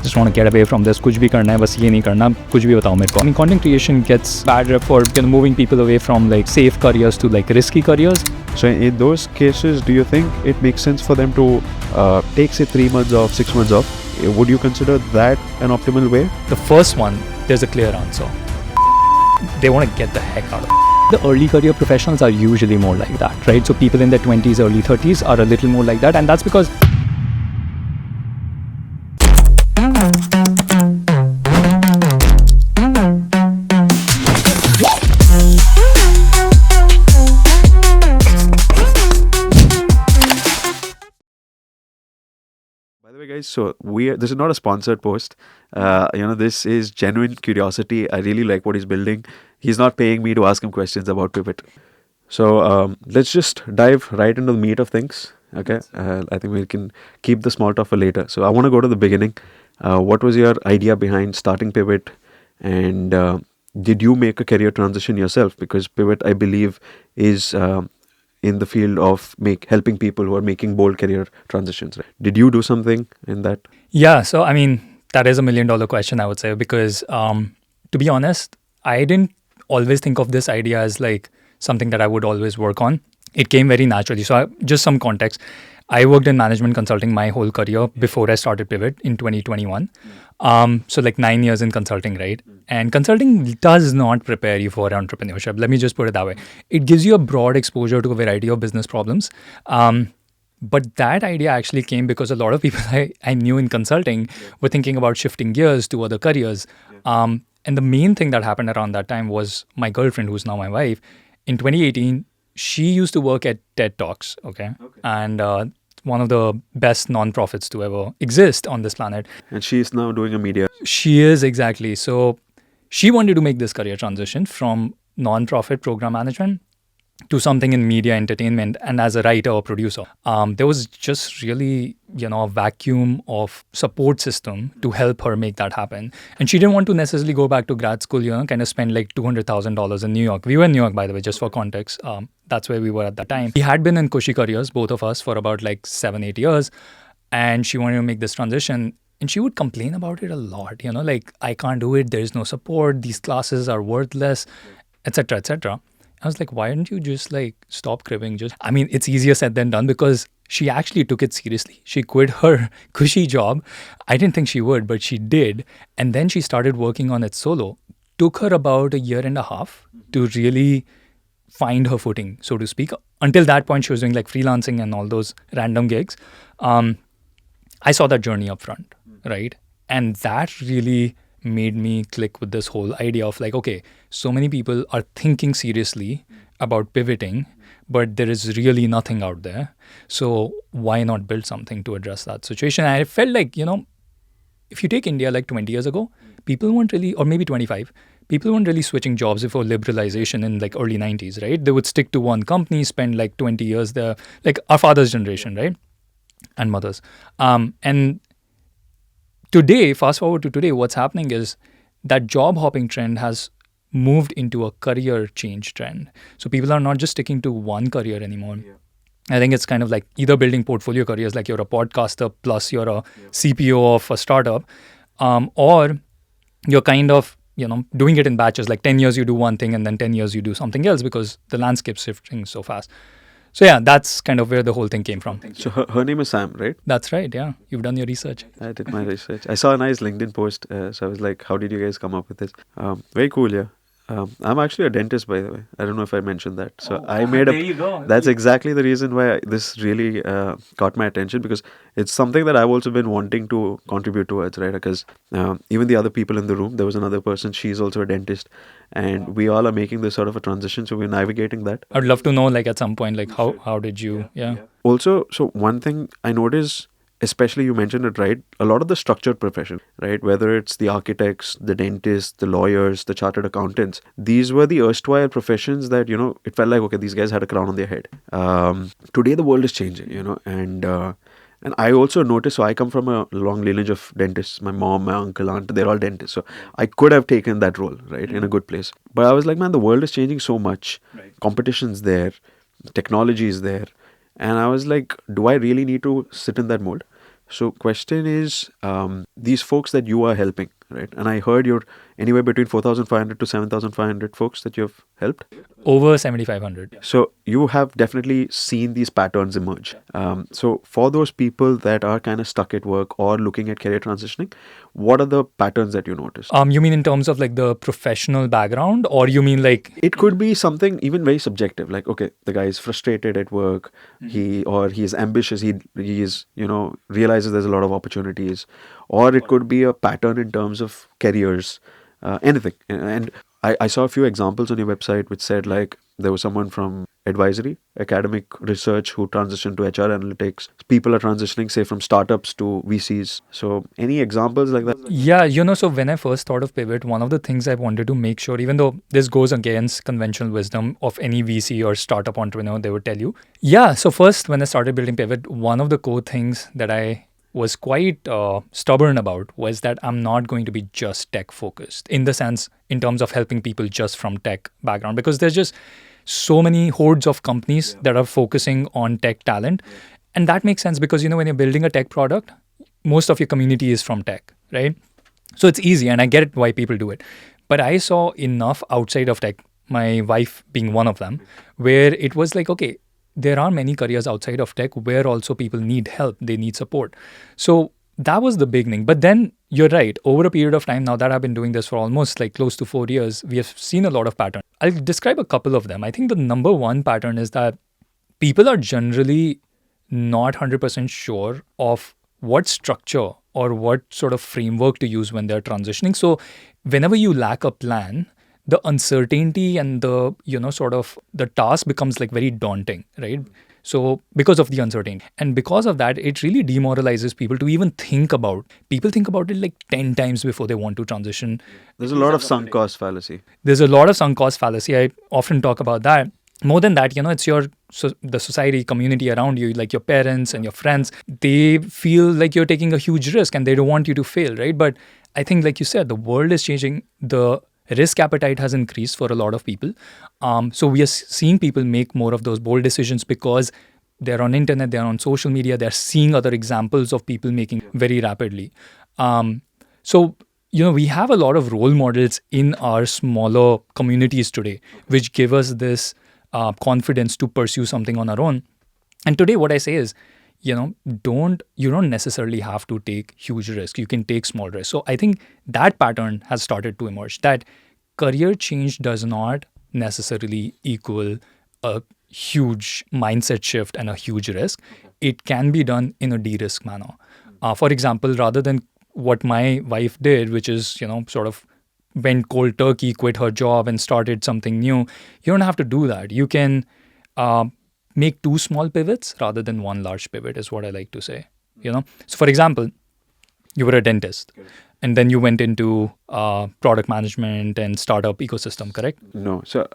just want to get away from this. कुछ भी करना है, बस ये नहीं करना, कुछ भी बताओ मेरे को. I mean, content creation gets bad rep for moving people away from like safe careers to like risky careers. So in those cases, do you think it makes sense for them to take say 3 months off, 6 months off? Would you consider that an optimal way? The first one, there's a clear answer. They want to get the heck out of it. The early career professionals are usually more like that, right? So people in their 20s, early 30s are a little more like that, and that's because By the way, guys, so this is not a sponsored post. This is genuine curiosity. I really like what he's building. He's not paying me to ask him questions about Pivot. So let's just dive right into the meat of things. Okay, I think we can keep the small talk for later. So I want to go to the beginning. What was your idea behind starting Pivot, and did you make a career transition yourself? Because Pivot, I believe, is in the field of helping people who are making bold career transitions. Right? Did you do something in that? Yeah, so I mean, that is $1 million question, I would say, because to be honest, I didn't always think of this idea as like something that I would always work on. It came very naturally. So just some context. I worked in management consulting my whole career before I started Pivot in 2021. So like 9 years in consulting, right? And consulting does not prepare you for entrepreneurship. Let me just put it that way. It gives you a broad exposure to a variety of business problems. But that idea actually came because a lot of people I knew in consulting were thinking about shifting gears to other careers. And the main thing that happened around that time was my girlfriend, who's now my wife, in 2018, she used to work at TED Talks, okay? And one of the best nonprofits to ever exist on this planet. And she is now doing a media. She is, exactly. So she wanted to make this career transition from nonprofit program management to something in media entertainment and as a writer or producer. There was just really, a vacuum of support system to help her make that happen. And she didn't want to necessarily go back to grad school, kind of spend like $200,000 in New York. We were in New York, by the way, just for context. That's where we were at that time. We had been in cushy careers, both of us, for about like 7-8 years. And she wanted to make this transition. And she would complain about it a lot, like, I can't do it. There's no support. These classes are worthless, etc., etc. I was like, why don't you just like stop cribbing? It's easier said than done because she actually took it seriously. She quit her cushy job. I didn't think she would, but she did. And then she started working on it solo. Took her about 1.5 years to really find her footing, so to speak. Until that point, she was doing like freelancing and all those random gigs. I saw that journey up front, right? And that really made me click with this whole idea of like, okay, so many people are thinking seriously about pivoting, but there is really nothing out there. So why not build something to address that situation? And I felt like, if you take India like 20 years ago, people weren't really, or maybe 25, people weren't really switching jobs before liberalization in like early 90s, right? They would stick to one company, spend like 20 years there, like our father's generation, right? And mothers. And today, fast forward to today, what's happening is that job hopping trend has moved into a career change trend. So people are not just sticking to one career anymore. Yeah. I think it's kind of like either building portfolio careers, like you're a podcaster plus you're a CPO of a startup, or you're kind of, doing it in batches, like 10 years you do one thing and then 10 years you do something else because the landscape's shifting so fast. So yeah, that's kind of where the whole thing came from. So her name is Sam, right? That's right, yeah. You've done your research. I did my research. I saw a nice LinkedIn post, so I was like, how did you guys come up with this? Very cool, yeah. I'm actually a dentist, by the way. I don't know if I mentioned that. So I made there you go. That's exactly the reason why this really caught my attention, because it's something that I've also been wanting to contribute towards, right? Because even the other people in the room, there was another person, she's also a dentist, and we all are making this sort of a transition, so we're navigating that. I'd love to know, like at some point, like how did you, Also, so one thing I noticed, especially you mentioned it, right? A lot of the structured profession, right? Whether it's the architects, the dentists, the lawyers, the chartered accountants, these were the erstwhile professions that, it felt like, okay, these guys had a crown on their head. Today, the world is changing, and I also noticed, so I come from a long lineage of dentists. My mom, my uncle, aunt, they're all dentists. So I could have taken that role, right, in a good place. But I was like, man, the world is changing so much. Right. Competition's there. Technology is there. And I was like, do I really need to sit in that mold? So question is, these folks that you are helping, right? And I heard you're anywhere between 4,500 to 7,500 folks that you've helped. Over 7,500. So you have definitely seen these patterns emerge. So for those people that are kind of stuck at work or looking at career transitioning, what are the patterns that you noticed? You mean in terms of like the professional background, or you mean like It could be something even very subjective, like, okay, the guy is frustrated at work, he is ambitious, he is, realizes there's a lot of opportunities, or it could be a pattern in terms of careers, anything. And I saw a few examples on your website which said, like, there was someone from advisory, academic research, who transitioned to HR analytics. People are transitioning, say, from startups to VCs. So any examples like that? Yeah, so when I first thought of pivot, one of the things I wanted to make sure, even though this goes against conventional wisdom of any VC or startup entrepreneur, they would tell you. Yeah, so first, when I started building pivot, one of the core things that I was quite stubborn about was that I'm not going to be just tech focused, in the sense, in terms of helping people just from tech background, because there's just so many hordes of companies that are focusing on tech talent. And that makes sense because, when you're building a tech product, most of your community is from tech, right? So it's easy, and I get it why people do it. But I saw enough outside of tech, my wife being one of them, where it was like, okay, there are many careers outside of tech where also people need help, they need support. So that was the beginning. But then you're right, over a period of time, now that I've been doing this for almost like close to 4 years, we have seen a lot of patterns. I'll describe a couple of them. I think the number one pattern is that people are generally not 100% sure of what structure or what sort of framework to use when they're transitioning. So whenever you lack a plan, the uncertainty and the, sort of the task becomes like very daunting, right? So because of the uncertainty. And because of that, it really demoralizes people to even think about. People think about it like 10 times before they want to transition. There's a lot of sunk cost fallacy. There's a lot of sunk cost fallacy. I often talk about that. More than that, it's the society, community around you, like your parents and your friends. They feel like you're taking a huge risk and they don't want you to fail, right? But I think, like you said, the world is changing. The risk appetite has increased for a lot of people. So we are seeing people make more of those bold decisions because they're on internet, they're on social media, they're seeing other examples of people making very rapidly. So we have a lot of role models in our smaller communities today, which give us this confidence to pursue something on our own. And today, what I say is, you don't necessarily have to take huge risks. You can take small risks. So I think that pattern has started to emerge, that career change does not necessarily equal a huge mindset shift and a huge risk. It can be done in a de-risk manner. For example, rather than what my wife did, which is, sort of went cold turkey, quit her job and started something new, you don't have to do that. You can make two small pivots rather than one large pivot, is what I like to say. So for example, you were a dentist and then you went into product management and startup ecosystem, correct? No. So,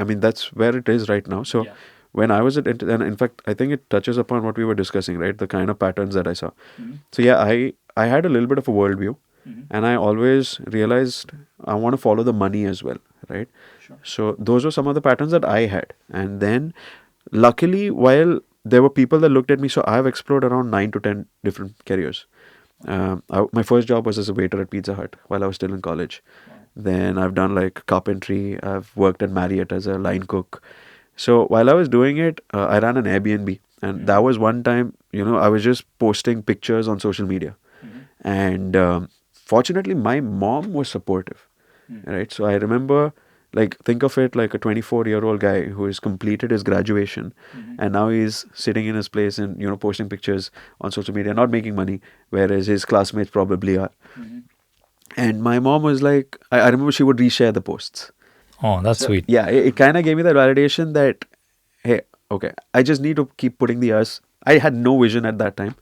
I mean, that's where it is right now. So when I was at, and in fact, I think it touches upon what we were discussing, right? The kind of patterns that I saw. So yeah, I had a little bit of a worldview, and I always realized I want to follow the money as well, right? So those were some of the patterns that I had. And then luckily, while there were people that looked at me, so I've explored around 9 to 10 different careers. My first job was as a waiter at Pizza Hut while I was still in college. Then I've done like carpentry. I've worked at Marriott as a line cook. So while I was doing it, I ran an Airbnb. And that was one time, I was just posting pictures on social media. And fortunately, my mom was supportive, right? So I remember, like, think of it like a 24-year-old guy who has completed his graduation and now he's sitting in his place and, posting pictures on social media, not making money, whereas his classmates probably are. And my mom was like, I remember she would reshare the posts. Oh, that's sweet. Yeah, it kind of gave me that validation that, hey, okay, I just need to keep putting the hours. I had no vision at that time.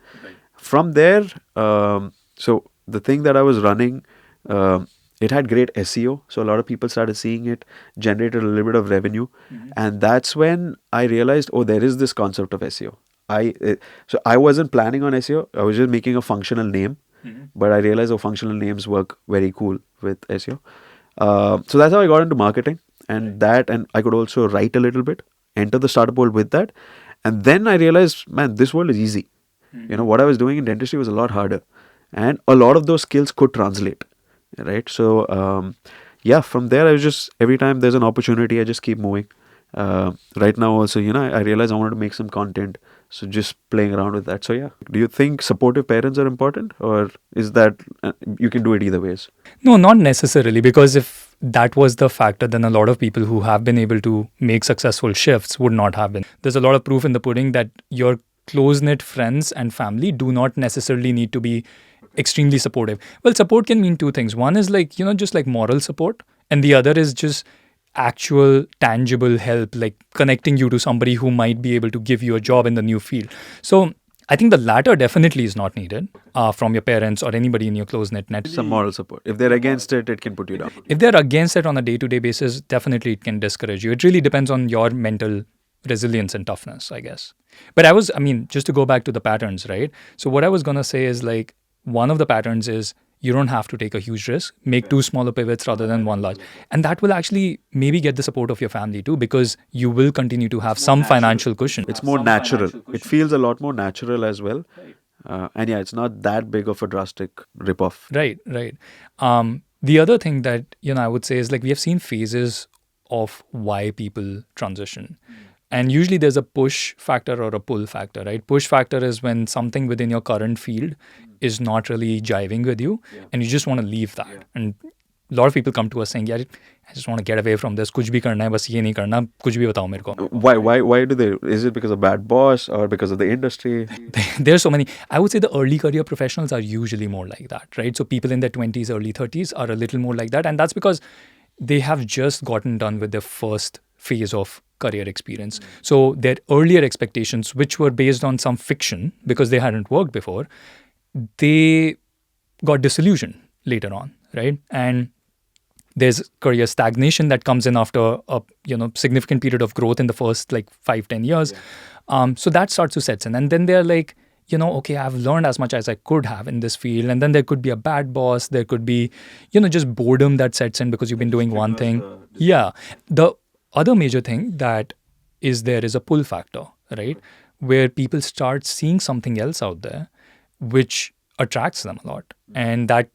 From there, so the thing that I was running, it had great SEO. So a lot of people started seeing it, generated a little bit of revenue. And that's when I realized, oh, there is this concept of SEO. So I wasn't planning on SEO. I was just making a functional name. But I realized, oh, functional names work very cool with SEO. So that's how I got into marketing. And I could also write a little bit, enter the startup world with that. And then I realized, man, this world is easy. What I was doing in dentistry was a lot harder, and a lot of those skills could translate, right? So yeah, from there I was just, every time there's an opportunity, I just keep moving. Right now also, I realized I wanted to make some content, so just playing around with that. So yeah, do you think supportive parents are important, or is that you can do it either ways? No, not necessarily, because if that was the factor, then a lot of people who have been able to make successful shifts would not have been. There's a lot of proof in the pudding that your close knit friends and family do not necessarily need to be extremely supportive. Well, support can mean two things. One is like, just like moral support, and the other is just actual tangible help, like connecting you to somebody who might be able to give you a job in the new field. So I think the latter definitely is not needed from your parents or anybody in your close knit net. Some moral support. If they're against it, it can put you down. If they're against it on a day to day basis, definitely it can discourage you. It really depends on your mental resilience and toughness, I guess. But just to go back to the patterns, right? So what I was going to say is like, one of the patterns is you don't have to take a huge risk, make two smaller pivots rather than one large. And that will actually maybe get the support of your family too, because you will continue to have some financial cushion. It's more natural. It feels a lot more natural as well. And yeah, it's not that big of a drastic rip-off. Right. The other thing that, I would say is like, we have seen phases of why people transition. And usually there's a push factor or a pull factor, right? Push factor is when something within your current field is not really jiving with you, and you just want to leave that. And a lot of people come to us saying, "Yeah, I just want to get away from this. कुछ भी करना है, बस ये नहीं करना. कुछ भी बताओ मेरे को." Why do they? Is it because of bad boss or because of the industry? There's so many. I would say the early career professionals are usually more like that, right? So people in their 20s, early 30s are a little more like that, and that's because they have just gotten done with their first phase of career experience. So their earlier expectations, which were based on some fiction because they hadn't worked before, they got disillusioned later on, right? And there's career stagnation that comes in after a significant period of growth in the first like 5-10 years. So that starts to set in, and then they're like, okay, I've learned as much as I could have in this field, and then there could be a bad boss, there could be just boredom that sets in because you've been doing one thing. Yeah. The other major thing that is there is a pull factor, right? Where people start seeing something else out there which attracts them a lot. And that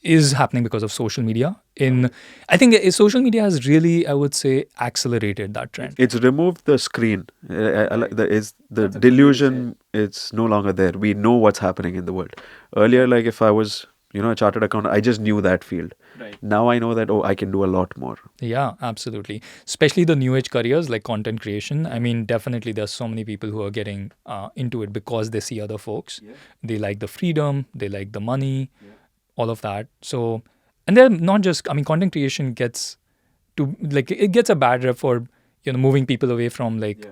is happening because of social media. I think social media has really, I would say, accelerated that trend. It's removed the screen. The delusion. It's no longer there. We know what's happening in the world. Earlier, like if I was a chartered accountant, I just knew that field. Right. Now I know that, I can do a lot more. Yeah, absolutely. Especially the new age careers like content creation. I mean, definitely there's so many people who are getting into it because they see other folks. Yeah. They like the freedom, they like the money, all of that. So, and they're not just, content creation gets to, like, it gets a bad rep for, moving people away from like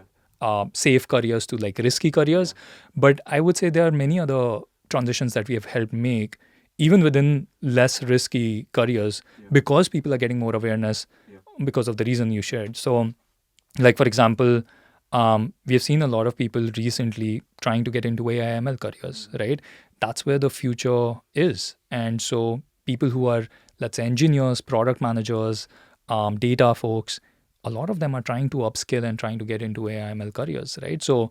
safe careers to like risky careers. But I would say there are many other transitions that we have helped make even within less risky careers, because people are getting more awareness because of the reason you shared. So, like for example, we have seen a lot of people recently trying to get into AI/ML careers, right? That's where the future is. And so people who are, let's say, engineers, product managers, data folks, a lot of them are trying to upskill and trying to get into AI/ML careers, right? So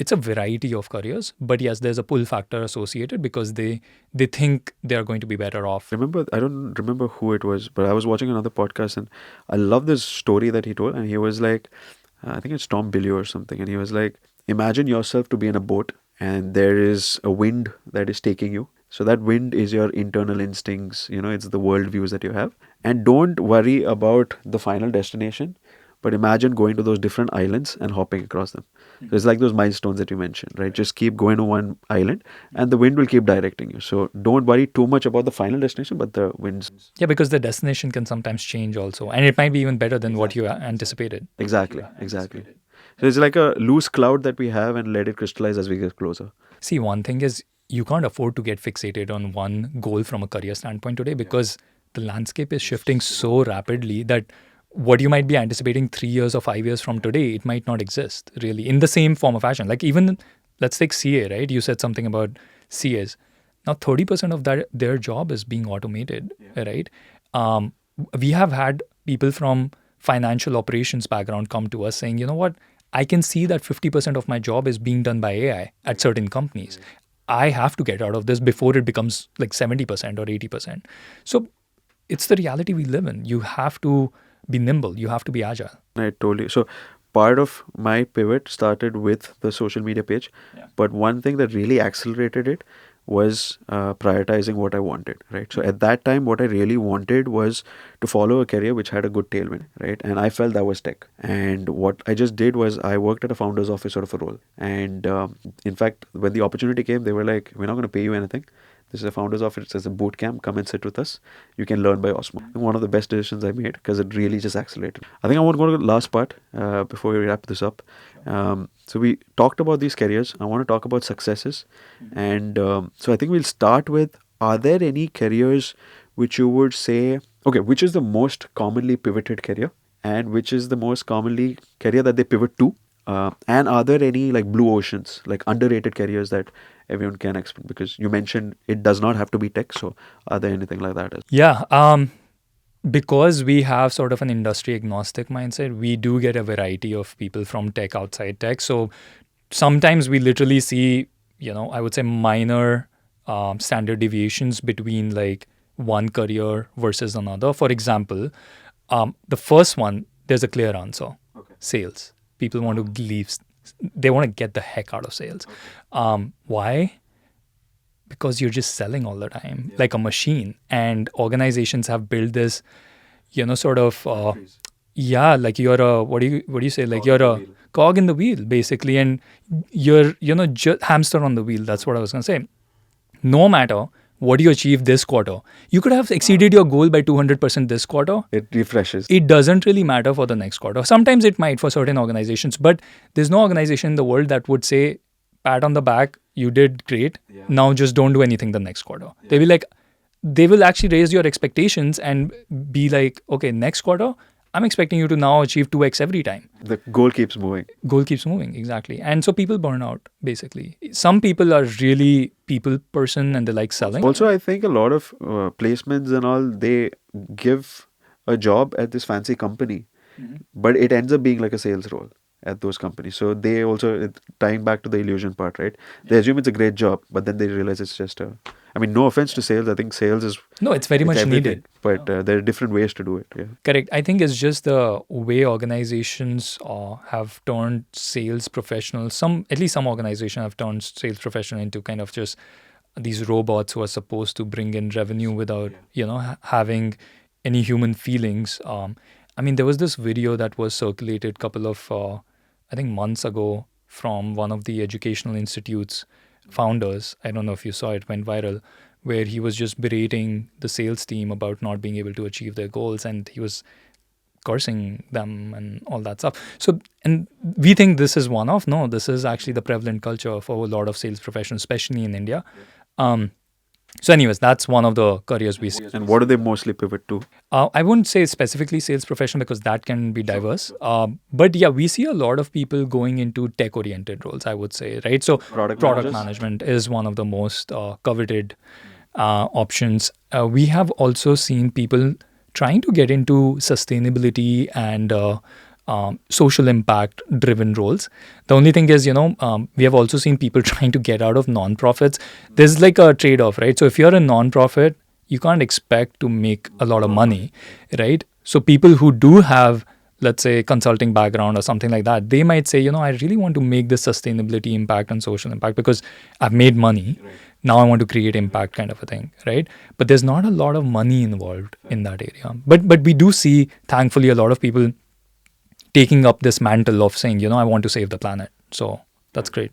it's a variety of careers, but yes, there's a pull factor associated because they think they're going to be better off. I don't remember who it was, but I was watching another podcast and I love this story that he told. And he was like, I think it's Tom Billieu or something. And he was like, imagine yourself to be in a boat and there is a wind that is taking you. So that wind is your internal instincts, it's the world views that you have. And don't worry about the final destination, but imagine going to those different islands and hopping across them. So it's like those milestones that you mentioned, right? Just keep going to one island and the wind will keep directing you. So don't worry too much about the final destination, but the winds. Yeah, because the destination can sometimes change also. And it might be even better than what you anticipated. Exactly. So it's like a loose cloud that we have and let it crystallize as we get closer. See, one thing is you can't afford to get fixated on one goal from a career standpoint today because the landscape is shifting so rapidly that what you might be anticipating 3 years or 5 years from today, it might not exist really in the same form of fashion. Like even, let's take CA, right? You said something about CAs. Now 30% of their job is being automated, right? We have had people from financial operations background come to us saying, you know what, I can see that 50% of my job is being done by AI at certain companies. I have to get out of this before it becomes like 70% or 80%. So it's the reality we live in. You have to be nimble, you have to be agile. I totally. So part of my pivot started with the social media page, but one thing that really accelerated it was prioritizing what I wanted, right? So at that time, what I really wanted was to follow a career which had a good tailwind, right? And I felt that was tech. And what I just did was I worked at a founder's office sort of a role. And in fact, when the opportunity came, they were like, "We're not going to pay you anything. This is a founder's office. It's a boot camp. Come and sit with us. You can learn by Osmo." One of the best decisions I made because it really just accelerated. I think I want to go to the last part before we wrap this up. So we talked about these careers. I want to talk about successes. And so I think we'll start with, are there any careers which you would say, okay, which is the most commonly pivoted career and which is the most commonly career that they pivot to? And are there any like blue oceans, like underrated careers that everyone can expect? Because you mentioned it does not have to be tech. So are there anything like that? Yeah. Because we have sort of an industry agnostic mindset, we do get a variety of people from tech, outside tech. So sometimes we literally see, I would say minor standard deviations between like one career versus another. For example, the first one, there's a clear answer. Sales. People want to leave. They want to get the heck out of sales. Why? Because you're just selling all the time, like a machine. And organizations have built this, sort of, like you're a, what do you say? Like you're a cog in the wheel, basically. And you're, hamster on the wheel. That's what I was going to say. No matter what you achieve this quarter, you could have exceeded your goal by 200% this quarter. It refreshes. It doesn't really matter for the next quarter. Sometimes it might for certain organizations, but there's no organization in the world that would say, pat on the back, you did great. Now just don't do anything the next quarter. They will actually raise your expectations and be like, okay, next quarter, I'm expecting you to now achieve 2x every time. The goal keeps moving. Goal keeps moving, exactly. And so people burn out, basically. Some people are really people person and they like selling. Also, I think a lot of placements and all, they give a job at this fancy company, but it ends up being like a sales role at those companies. So they also, tying back to the illusion part, right? They assume it's a great job, but then they realize it's just no offense to sales. I think sales is... No, it's very much everything, needed. But there are different ways to do it. Yeah. Correct. I think it's just the way organizations have turned sales professionals. At least some organizations have turned sales professional into kind of just these robots who are supposed to bring in revenue without, having any human feelings. There was this video that was circulated a couple of, I think, months ago from one of the educational institutes founders. I don't know if you saw it, went viral, where he was just berating the sales team about not being able to achieve their goals, and he was cursing them and all that stuff. So, and we think this is one-off. No, this is actually the prevalent culture for a lot of sales professionals, especially in India. So anyways, that's one of the careers we see. And what do they mostly pivot to? I wouldn't say specifically sales professional because that can be diverse. But yeah, we see a lot of people going into tech-oriented roles, I would say, right? So product management is one of the most coveted options. We have also seen people trying to get into sustainability and social impact driven roles. The only thing is, we have also seen people trying to get out of nonprofits. There's like a trade-off, right? So if you're a nonprofit, you can't expect to make a lot of money, right? So people who do have, let's say, consulting background or something like that, they might say, I really want to make this sustainability impact and social impact because I've made money. Right. Now I want to create impact kind of a thing, right? But there's not a lot of money involved in that area. But we do see, thankfully, a lot of people taking up this mantle of saying, I want to save the planet. So that's great.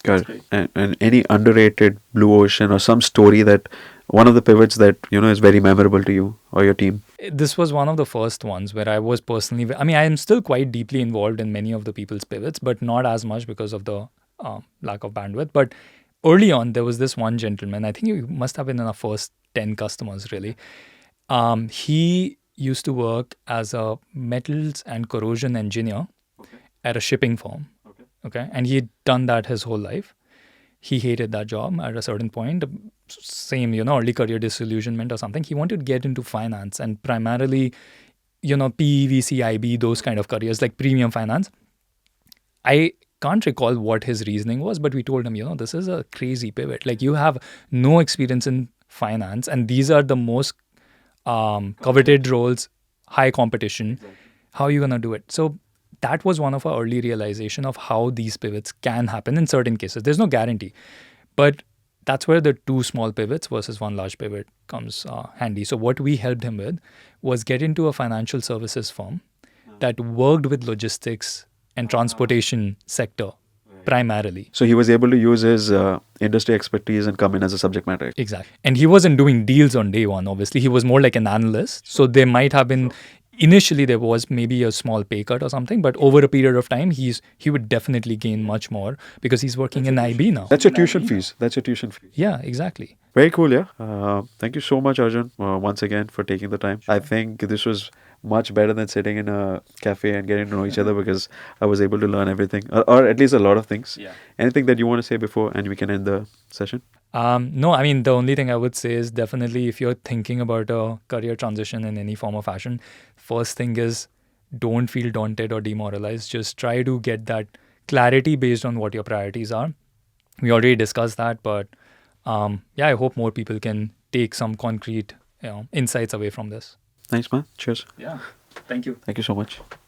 Got it. And any underrated blue ocean or some story that one of the pivots that, is very memorable to you or your team? This was one of the first ones where I was personally, I am still quite deeply involved in many of the people's pivots, but not as much because of the lack of bandwidth. But early on, there was this one gentleman, I think he must have been in our first 10 customers really. He used to work as a metals and corrosion engineer at a shipping firm. Okay. And he had done that his whole life. He hated that job at a certain point. Same, early career disillusionment or something. He wanted to get into finance and primarily, PE, VC, IB, those kind of careers like premium finance. I can't recall what his reasoning was, but we told him, this is a crazy pivot. Like, you have no experience in finance, and these are the most coveted roles, high competition. How are you going to do it? So that was one of our early realization of how these pivots can happen in certain cases. There's no guarantee, but that's where the 2 small pivots versus 1 large pivot comes handy. So what we helped him with was get into a financial services firm that worked with logistics and transportation sector primarily. So he was able to use his industry expertise and come in as a subject matter. Exactly. And he wasn't doing deals on day one, obviously. He was more like an analyst. So there might have been, initially there was maybe a small pay cut or something, but over a period of time, he would definitely gain much more because he's working in IB now. That's your tuition fees. Yeah, exactly. Very cool, yeah. Thank you so much, Arjun, once again for taking the time. I think this was much better than sitting in a cafe and getting to know each other because I was able to learn everything, or at least a lot of things. Yeah. Anything that you want to say before, and we can end the session? No, I mean, the only thing I would say is definitely if you're thinking about a career transition in any form or fashion, first thing is don't feel daunted or demoralized. Just try to get that clarity based on what your priorities are. We already discussed that, but I hope more people can take some concrete insights away from this. Thanks, man. Cheers. Yeah. Thank you. Thank you so much.